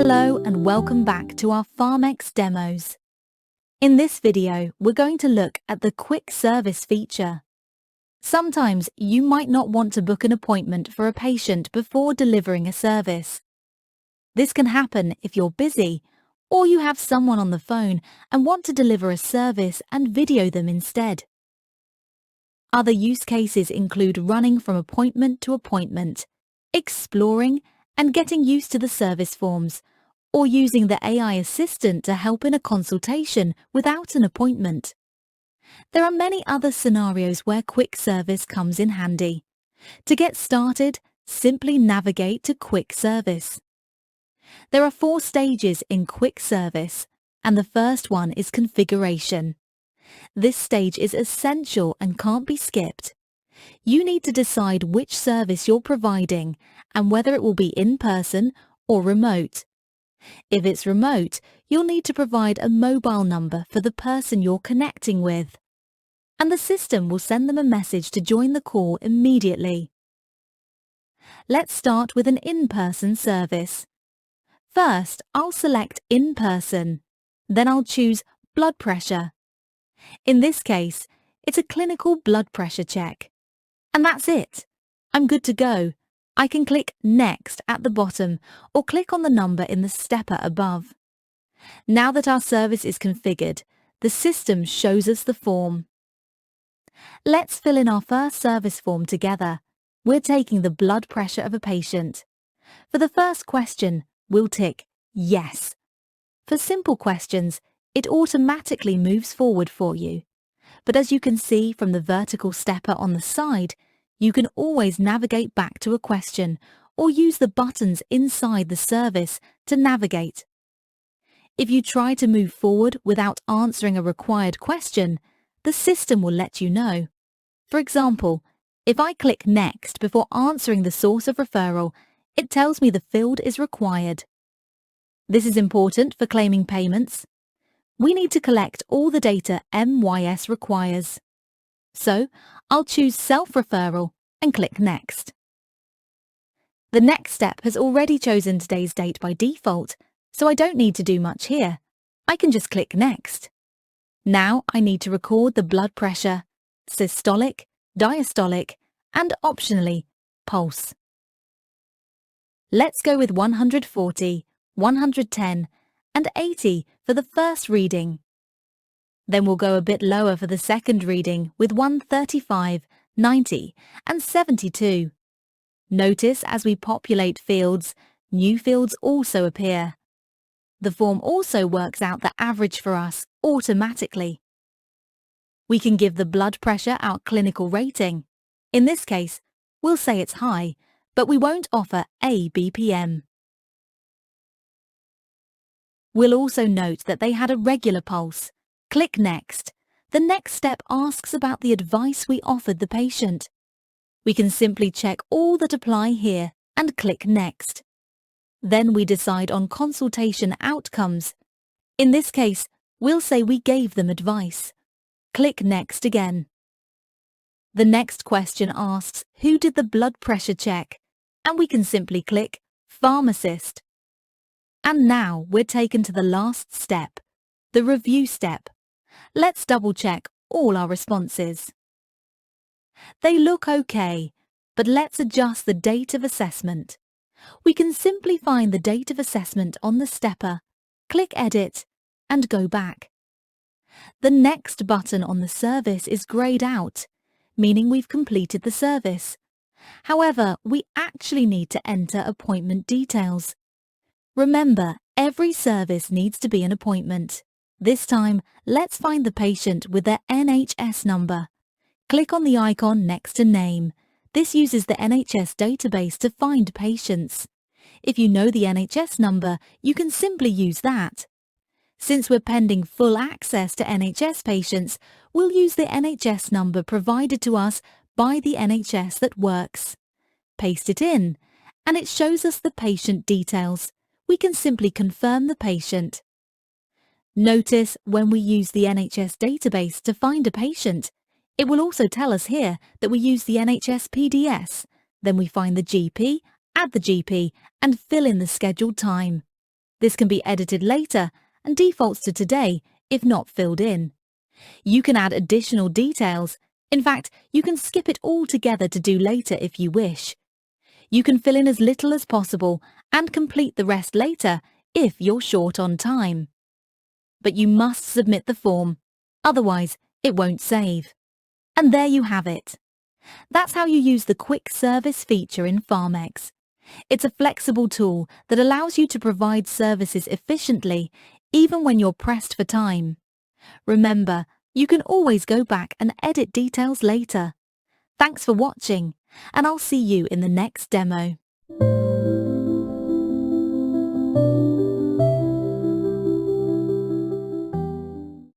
Hello and welcome back to our PharmEx demos. In this video, we're going to look at the Quick Service feature. Sometimes you might not want to book an appointment for a patient before delivering a service. This can happen if you're busy or you have someone on the phone and want to deliver a service and video them instead. Other use cases include running from appointment to appointment, exploring and getting used to the service forms, or using the AI assistant to help in a consultation without an appointment. There are many other scenarios where Quick Service comes in handy. To get started, simply navigate to Quick Service. There are 4 stages in Quick Service, and the first one is configuration. This stage is essential and can't be skipped. You need to decide which service you're providing and whether it will be in person or remote. If it's remote, you'll need to provide a mobile number for the person you're connecting with, and the system will send them a message to join the call immediately. Let's start with an in-person service. First, I'll select in-person, then I'll choose blood pressure. In this case, it's a clinical blood pressure check. And that's it. I'm good to go. I can click Next at the bottom or click on the number in the stepper above. Now that our service is configured, the system shows us the form. Let's fill in our first service form together. We're taking the blood pressure of a patient. For the first question, we'll tick Yes. For simple questions, it automatically moves forward for you. But as you can see from the vertical stepper on the side, you can always navigate back to a question or use the buttons inside the service to navigate. If you try to move forward without answering a required question, the system will let you know. For example, if I click Next before answering the source of referral, it tells me the field is required. This is important for claiming payments. We need to collect all the data MYS requires. So, I'll choose Self-Referral and click Next. The next step has already chosen today's date by default, so I don't need to do much here. I can just click Next. Now I need to record the blood pressure, systolic, diastolic, and optionally, pulse. Let's go with 140, 110, and 80 for the first reading. Then we'll go a bit lower for the second reading with 135, 90, and 72. Notice as we populate fields, new fields also appear. The form also works out the average for us automatically. We can give the blood pressure our clinical rating. In this case, we'll say it's high, but we won't offer a BPM. We'll also note that they had a regular pulse. Click Next. The next step asks about the advice we offered the patient. We can simply check all that apply here and click Next. Then we decide on consultation outcomes. In this case, we'll say we gave them advice. Click Next again. The next question asks who did the blood pressure check, and we can simply click Pharmacist. And now we're taken to the last step, the review step. Let's double-check all our responses. They look okay, but let's adjust the date of assessment. We can simply find the date of assessment on the stepper, click Edit, and go back. The next button on the service is grayed out, meaning we've completed the service. However, we actually need to enter appointment details. Remember, every service needs to be an appointment. This time, let's find the patient with their NHS number. Click on the icon next to Name. This uses the NHS database to find patients. If you know the NHS number, you can simply use that. Since we're pending full access to NHS patients, we'll use the NHS number provided to us by the NHS that works. Paste it in, and it shows us the patient details. We can simply confirm the patient. Notice when we use the NHS database to find a patient, it will also tell us here that we use the NHS PDS. Then we find the GP, add the GP, and fill in the scheduled time. This can be edited later and defaults to today if not filled in. You can add additional details. In fact, you can skip it altogether to do later if you wish. You can fill in as little as possible and complete the rest later if you're short on time. But you must submit the form, otherwise it won't save. And there you have it. That's how you use the Quick Service feature in PharmEx. It's a flexible tool that allows you to provide services efficiently, even when you're pressed for time. Remember, you can always go back and edit details later. Thanks for watching, and I'll see you in the next demo.